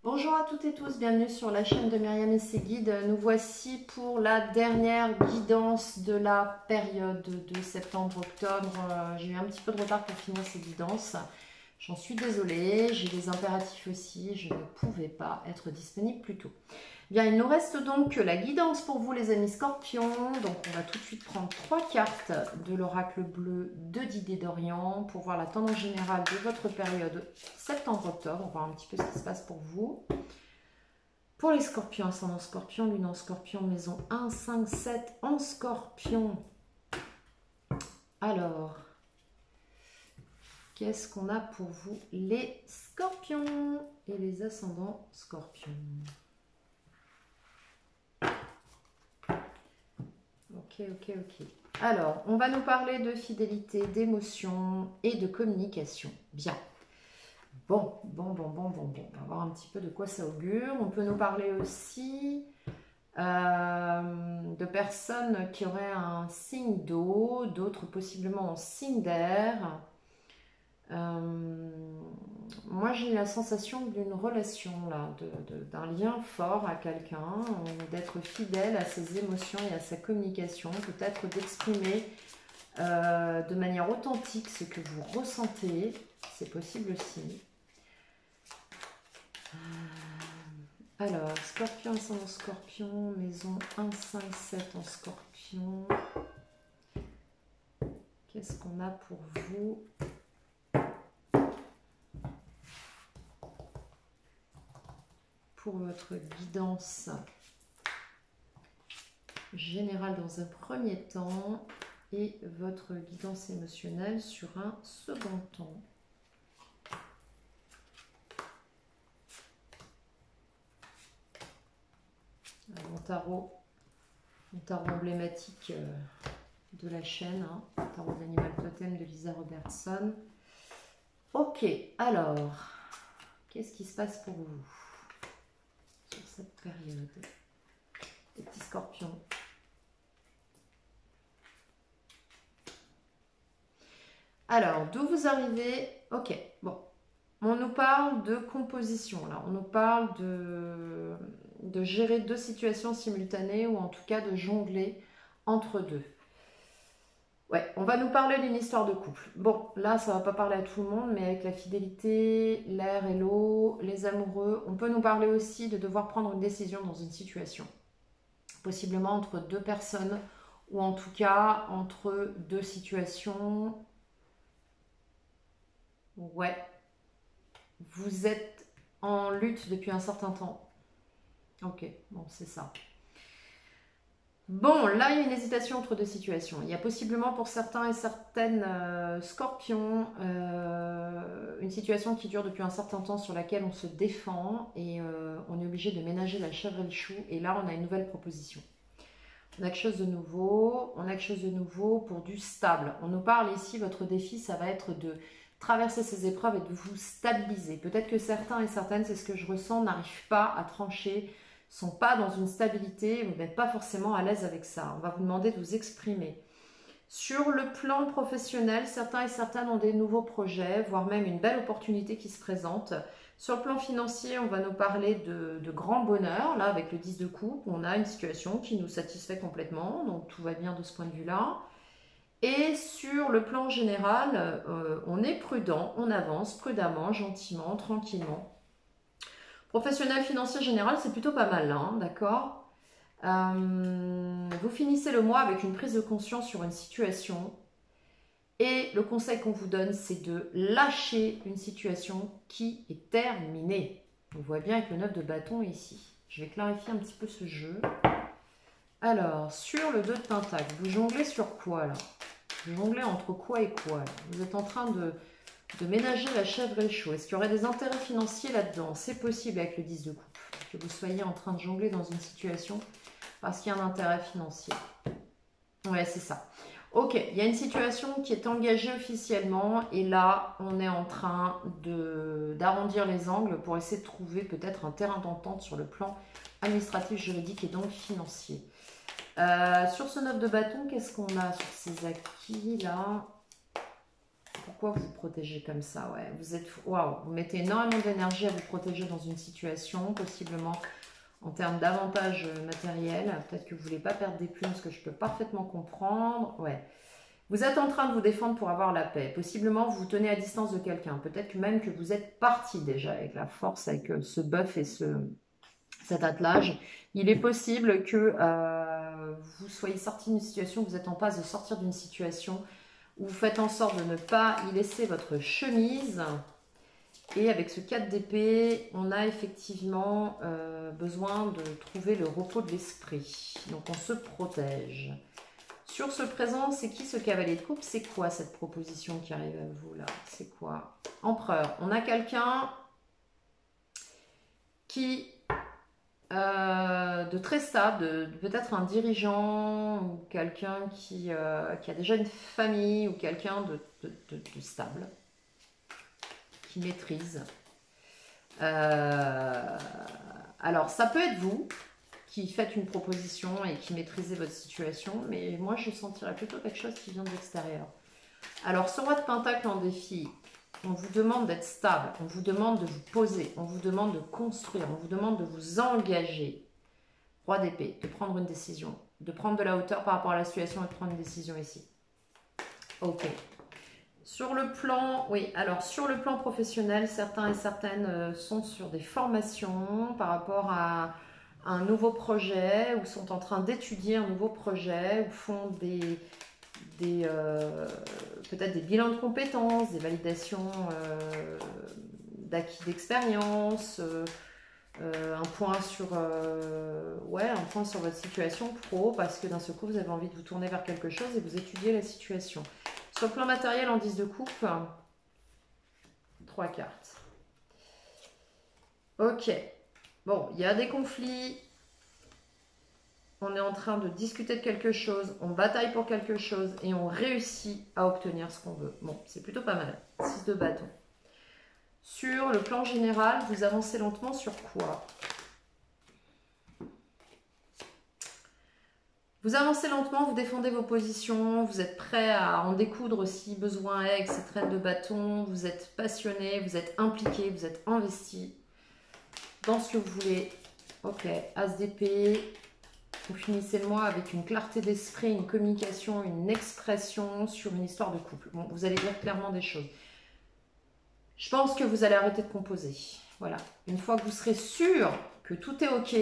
Bonjour à toutes et tous, bienvenue sur la chaîne de Myriam et ses guides. Nous voici pour la dernière guidance de la période de septembre-octobre. J'ai eu un petit peu de retard pour finir ces guidances. J'en suis désolée, j'ai des impératifs aussi, je ne pouvais pas être disponible plus tôt. Bien, il nous reste donc la guidance pour vous les amis scorpions. Donc on va tout de suite prendre 3 cartes de l'oracle bleu de Didier Dorian pour voir la tendance générale de votre période septembre-octobre. On va voir un petit peu ce qui se passe pour vous. Pour les scorpions, ascendant scorpion, lune en scorpion, maison 1, 5, 7 en scorpion. Alors, qu'est-ce qu'on a pour vous les scorpions et les ascendants scorpions? Ok. Alors, on va nous parler de fidélité, d'émotion et de communication. Bien. Bon. On va voir un petit peu de quoi ça augure. On peut nous parler aussi de personnes qui auraient un signe d'eau, d'autres possiblement en signe d'air. Moi j'ai la sensation d'une relation là, d'un lien fort à quelqu'un, d'être fidèle à ses émotions et à sa communication, peut-être d'exprimer de manière authentique ce que vous ressentez, c'est possible aussi. Alors, scorpion, ascendant scorpion, maison 1, 5, 7 en scorpion. Qu'est-ce qu'on a pour vous ? Pour votre guidance générale dans un premier temps et votre guidance émotionnelle sur un second temps. Mon tarot emblématique de la chaîne, hein, tarot d'animal totem de Lisa Robertson. Ok, alors, qu'est-ce qui se passe pour vous sur cette période, les petits scorpions? Alors, d'où vous arrivez? Ok, bon. On nous parle de composition, là. On nous parle de gérer deux situations simultanées ou en tout cas de jongler entre deux. Ouais, on va nous parler d'une histoire de couple. Bon, là, ça va pas parler à tout le monde, mais avec la fidélité, l'air et l'eau, les amoureux, on peut nous parler aussi de devoir prendre une décision dans une situation. Possiblement entre deux personnes ou en tout cas entre deux situations. Ouais. Vous êtes en lutte depuis un certain temps. Ok, bon, c'est ça. Bon, là, il y a une hésitation entre deux situations. Il y a possiblement pour certains et certaines scorpions une situation qui dure depuis un certain temps sur laquelle on se défend et on est obligé de ménager la chèvre et le chou. Et là, on a une nouvelle proposition. On a quelque chose de nouveau. On a quelque chose de nouveau pour du stable. On nous parle ici, votre défi, ça va être de traverser ces épreuves et de vous stabiliser. Peut-être que certains et certaines, c'est ce que je ressens, n'arrivent pas à trancher, sont pas dans une stabilité, vous n'êtes pas forcément à l'aise avec ça. On va vous demander de vous exprimer. Sur le plan professionnel, certains et certaines ont des nouveaux projets, voire même une belle opportunité qui se présente. Sur le plan financier, on va nous parler de grand bonheur. Là, avec le 10 de coupe, on a une situation qui nous satisfait complètement, donc tout va bien de ce point de vue-là. Et sur le plan général, on est prudent, on avance prudemment, gentiment, tranquillement. Professionnel financier général, c'est plutôt pas mal là, hein, d'accord. Vous finissez le mois avec une prise de conscience sur une situation. Et le conseil qu'on vous donne, c'est de lâcher une situation qui est terminée. On voit bien avec le 9 de bâton ici. Je vais clarifier un petit peu ce jeu. Alors, sur le 2 de pentacle, vous jonglez sur quoi là? Vous jonglez entre quoi et quoi là? Vous êtes en train de ménager la chèvre et le chou. Est-ce qu'il y aurait des intérêts financiers là-dedans? C'est possible avec le 10 de coupe. Que vous soyez en train de jongler dans une situation parce qu'il y a un intérêt financier. Ouais, c'est ça. Ok, il y a une situation qui est engagée officiellement et là, on est en train d'arrondir les angles pour essayer de trouver peut-être un terrain d'entente sur le plan administratif, juridique et donc financier. Sur ce 9 de bâton, qu'est-ce qu'on a sur ces acquis là? Pourquoi vous vous protégez comme ça? Ouais, vous êtes, waouh, vous mettez énormément d'énergie à vous protéger dans une situation, possiblement en termes d'avantages matériels. Peut-être que vous ne voulez pas perdre des plumes, ce que je peux parfaitement comprendre. Ouais. Vous êtes en train de vous défendre pour avoir la paix. Possiblement, vous vous tenez à distance de quelqu'un. Peut-être même que vous êtes parti déjà avec la force, avec ce bœuf et cet attelage. Il est possible que vous soyez sorti d'une situation, vous êtes en passe de sortir d'une situation où vous faites en sorte de ne pas y laisser votre chemise. Et avec ce 4 d'épée, on a effectivement besoin de trouver le repos de l'esprit. Donc on se protège. Sur ce présent, c'est qui ce cavalier de coupe? C'est quoi cette proposition qui arrive à vous là? C'est quoi? Empereur. On a quelqu'un qui de très stable, peut-être un dirigeant ou quelqu'un qui a déjà une famille ou quelqu'un de stable, qui maîtrise. Alors, ça peut être vous qui faites une proposition et qui maîtrisez votre situation, mais moi, je sentirais plutôt quelque chose qui vient de l'extérieur. Alors, ce roi de pentacle en défi, on vous demande d'être stable, on vous demande de vous poser, on vous demande de construire, on vous demande de vous engager. Roi d'épée, de prendre une décision, de prendre de la hauteur par rapport à la situation et de prendre une décision ici. Ok. Sur le plan, oui, alors sur le plan professionnel, certains et certaines sont sur des formations par rapport à un nouveau projet ou sont en train d'étudier un nouveau projet ou font peut-être des bilans de compétences, des validations d'acquis d'expérience, un point sur votre situation pro parce que d'un seul coup vous avez envie de vous tourner vers quelque chose et vous étudiez la situation. Sur le plan matériel, en 10 de coupe, 3 cartes. Ok. Bon, il y a des conflits. On est en train de discuter de quelque chose. On bataille pour quelque chose et on réussit à obtenir ce qu'on veut. Bon, c'est plutôt pas mal. 6 de bâton. Sur le plan général, vous avancez lentement sur quoi? Vous avancez lentement, vous défendez vos positions, vous êtes prêt à en découdre si besoin est avec cette reine de bâton, vous êtes passionné, vous êtes impliqué, vous êtes investi dans ce que vous voulez. Ok, as d'épée, vous finissez le mois avec une clarté d'esprit, une communication, une expression sur une histoire de couple. Bon, vous allez dire clairement des choses. Je pense que vous allez arrêter de composer. Voilà, une fois que vous serez sûr que tout est ok,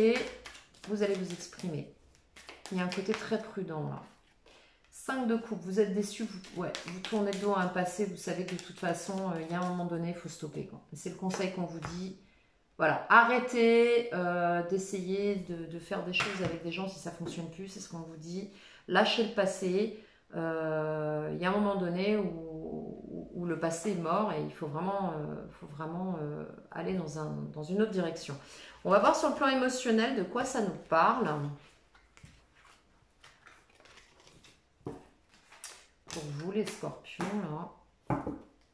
vous allez vous exprimer. Il y a un côté très prudent là. 5 de coupe, vous êtes déçu, vous tournez le dos à un passé, vous savez que de toute façon, il y a un moment donné, il faut stopper. C'est le conseil qu'on vous dit. Voilà, arrêtez d'essayer de faire des choses avec des gens si ça ne fonctionne plus, c'est ce qu'on vous dit. Lâchez le passé. Il y a un moment donné où le passé est mort et il faut vraiment aller dans une autre direction. On va voir sur le plan émotionnel de quoi ça nous parle. Pour vous les scorpions, là,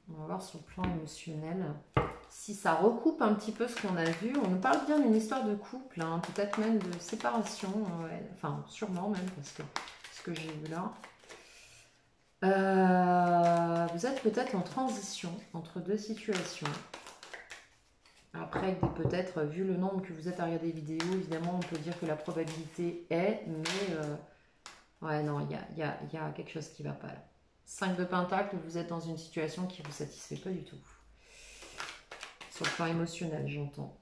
on va voir sur le plan émotionnel si ça recoupe un petit peu ce qu'on a vu. On nous parle bien d'une histoire de couple, hein, peut-être même de séparation, enfin sûrement même parce que ce que j'ai vu là. Vous êtes peut-être en transition entre deux situations. Après, peut-être, vu le nombre que vous êtes à regarder les vidéos, évidemment, on peut dire que la probabilité est, mais ouais, non, il y a quelque chose qui ne va pas là. 5 de pentacle, vous êtes dans une situation qui ne vous satisfait pas du tout. Sur le plan émotionnel, j'entends.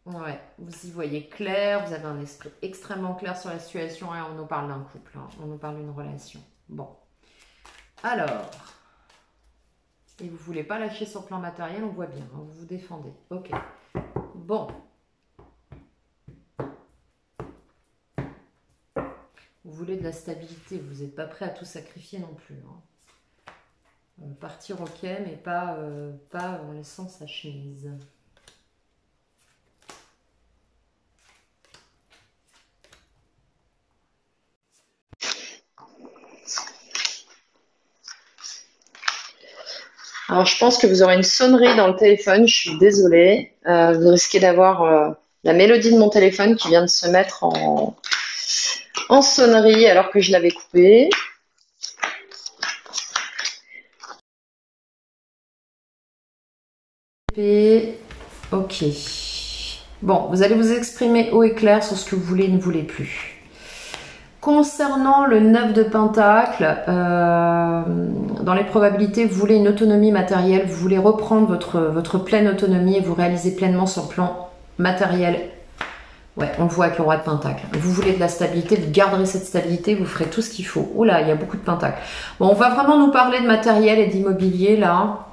Ouais, vous y voyez clair, vous avez un esprit extrêmement clair sur la situation et on nous parle d'un couple, hein, on nous parle d'une relation. Bon. Alors, et vous ne voulez pas lâcher sur le plan matériel, on voit bien, hein, vous vous défendez. Ok. Bon. Vous voulez de la stabilité, vous n'êtes pas prêt à tout sacrifier non plus. Hein. Partir ok, mais pas en laissant sa chemise. Alors je pense que vous aurez une sonnerie dans le téléphone, je suis désolée. Vous risquez d'avoir la mélodie de mon téléphone qui vient de se mettre en sonnerie alors que je l'avais coupé. d'épée. Ok. Bon, vous allez vous exprimer haut et clair sur ce que vous voulez et ne voulez plus. Concernant le 9 de Pentacle, dans les probabilités, vous voulez une autonomie matérielle, vous voulez reprendre votre pleine autonomie et vous réaliser pleinement sur le plan matériel. Ouais, on le voit avec le roi de Pentacle. Vous voulez de la stabilité, vous garderez cette stabilité, vous ferez tout ce qu'il faut. Oula, il y a beaucoup de Pentacles. Bon, on va vraiment nous parler de matériel et d'immobilier là.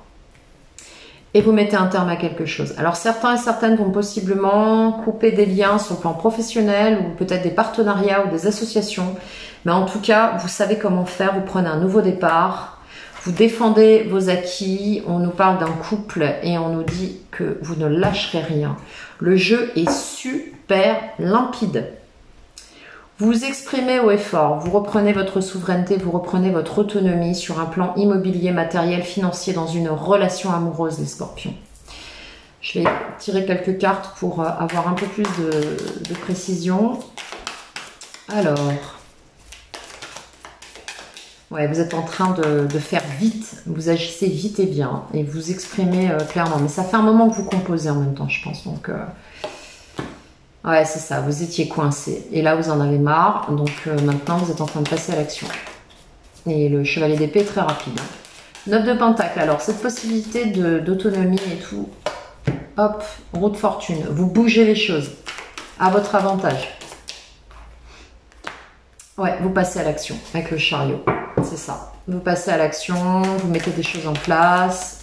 Et vous mettez un terme à quelque chose. Alors certains et certaines vont possiblement couper des liens sur le plan professionnel ou peut-être des partenariats ou des associations. Mais en tout cas, vous savez comment faire. Vous prenez un nouveau départ. Vous défendez vos acquis. On nous parle d'un couple et on nous dit que vous ne lâcherez rien. Le jeu est super limpide. Vous vous exprimez haut et fort, vous reprenez votre souveraineté, vous reprenez votre autonomie sur un plan immobilier, matériel, financier, dans une relation amoureuse, les scorpions. Je vais tirer quelques cartes pour avoir un peu plus de précision. Alors, ouais, vous êtes en train de faire vite, vous agissez vite et bien, et vous exprimez clairement. Mais ça fait un moment que vous composez en même temps, je pense, donc... Ouais, c'est ça, vous étiez coincé. Et là, vous en avez marre. Donc maintenant, vous êtes en train de passer à l'action. Et le chevalier d'épée est très rapide. 9 de Pentacle. Alors, cette possibilité d'autonomie et tout. Hop, roue de fortune. Vous bougez les choses à votre avantage. Ouais, vous passez à l'action avec le chariot. C'est ça. Vous passez à l'action, vous mettez des choses en place.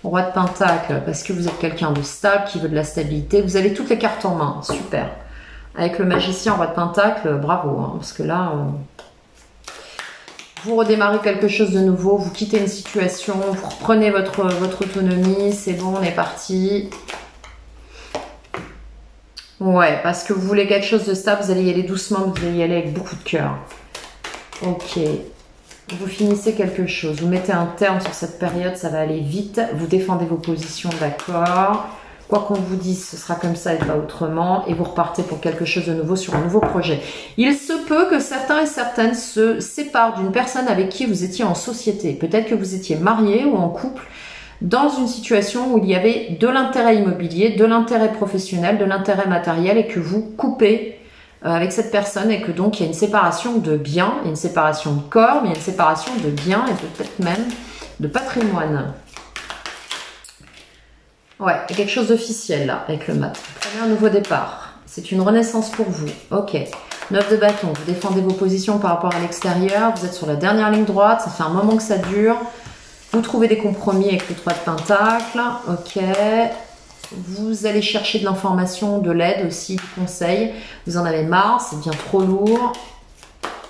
Roi de Pentacle, parce que vous êtes quelqu'un de stable, qui veut de la stabilité. Vous avez toutes les cartes en main, super. Avec le magicien, Roi de Pentacle, bravo, hein, parce que là, vous redémarrez quelque chose de nouveau, vous quittez une situation, vous reprenez votre autonomie, c'est bon, on est parti. Ouais, parce que vous voulez quelque chose de stable, vous allez y aller doucement, vous allez y aller avec beaucoup de cœur. Ok. Vous finissez quelque chose, vous mettez un terme sur cette période, ça va aller vite, vous défendez vos positions, d'accord. Quoi qu'on vous dise, ce sera comme ça et pas autrement, et vous repartez pour quelque chose de nouveau sur un nouveau projet. Il se peut que certains et certaines se séparent d'une personne avec qui vous étiez en société. Peut-être que vous étiez marié ou en couple, dans une situation où il y avait de l'intérêt immobilier, de l'intérêt professionnel, de l'intérêt matériel, et que vous coupez avec cette personne, et que donc il y a une séparation de biens, il y a une séparation de corps, mais il y a une séparation de biens et peut-être même de patrimoine. Ouais, il y a quelque chose d'officiel là avec le mat. Vous prenez un nouveau départ. C'est une renaissance pour vous. Ok. 9 de bâton, vous défendez vos positions par rapport à l'extérieur, vous êtes sur la dernière ligne droite, ça fait un moment que ça dure. Vous trouvez des compromis avec le 3 de Pentacle. Ok. Vous allez chercher de l'information, de l'aide aussi, du conseil. Vous en avez marre, c'est bien trop lourd.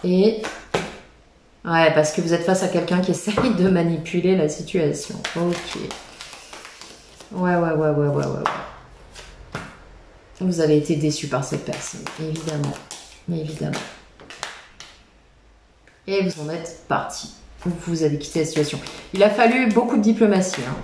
Et... ouais, parce que vous êtes face à quelqu'un qui essaye de manipuler la situation. Ok. Ouais. Vous avez été déçu par cette personne, évidemment. Évidemment. Et vous en êtes parti. Vous avez quitté la situation. Il a fallu beaucoup de diplomatie, hein.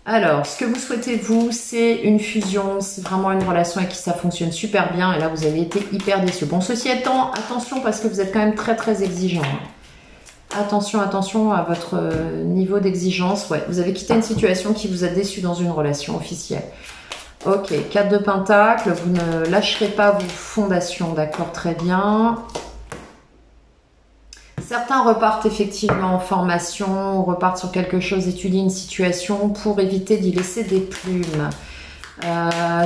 Alors, ce que vous souhaitez, vous, c'est une fusion, c'est vraiment une relation avec qui ça fonctionne super bien. Et là, vous avez été hyper déçu. Bon, ceci étant, attention parce que vous êtes quand même très, très exigeant. Attention, attention à votre niveau d'exigence. Ouais, vous avez quitté une situation qui vous a déçu dans une relation officielle. Ok, 4 de Pentacle, vous ne lâcherez pas vos fondations, d'accord, très bien. Certains repartent effectivement en formation, repartent sur quelque chose, étudient une situation pour éviter d'y laisser des plumes.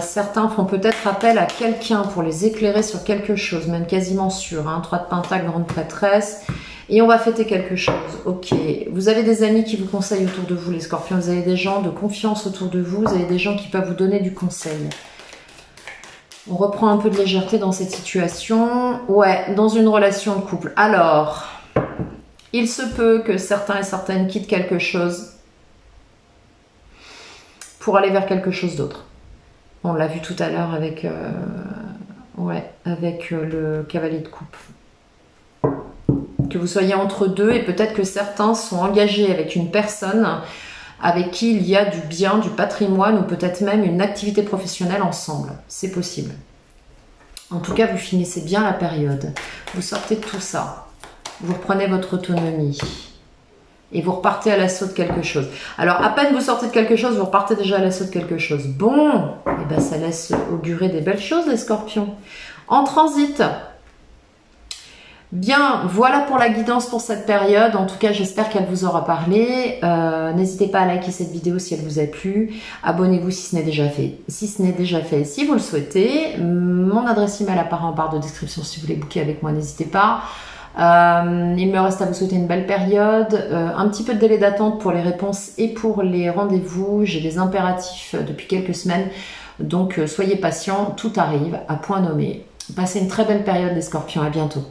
Certains font peut-être appel à quelqu'un pour les éclairer sur quelque chose, même quasiment sûr. Hein. 3 de Pentacle, grande prêtresse. Et on va fêter quelque chose. Ok. Vous avez des amis qui vous conseillent autour de vous, les scorpions. Vous avez des gens de confiance autour de vous. Vous avez des gens qui peuvent vous donner du conseil. On reprend un peu de légèreté dans cette situation. Ouais, dans une relation de couple. Alors... il se peut que certains et certaines quittent quelque chose pour aller vers quelque chose d'autre. On l'a vu tout à l'heure avec, le cavalier de coupe. Que vous soyez entre deux et peut-être que certains sont engagés avec une personne avec qui il y a du bien, du patrimoine ou peut-être même une activité professionnelle ensemble. C'est possible. En tout cas, vous finissez bien la période. Vous sortez de tout ça. Vous reprenez votre autonomie. et vous repartez à l'assaut de quelque chose. Alors, à peine vous sortez de quelque chose, vous repartez déjà à l'assaut de quelque chose. Bon, et ben ça laisse augurer des belles choses, les scorpions. En transit. Bien, voilà pour la guidance pour cette période. En tout cas, j'espère qu'elle vous aura parlé. N'hésitez pas à liker cette vidéo si elle vous a plu. Abonnez-vous si ce n'est déjà fait. Si vous le souhaitez. Mon adresse email apparaît en barre de description si vous voulez booker avec moi, n'hésitez pas. Il me reste à vous souhaiter une belle période, un petit peu de délai d'attente pour les réponses et pour les rendez-vous. J'ai des impératifs depuis quelques semaines, donc soyez patients, tout arrive à point nommé. Passez une très belle période les scorpions, à bientôt.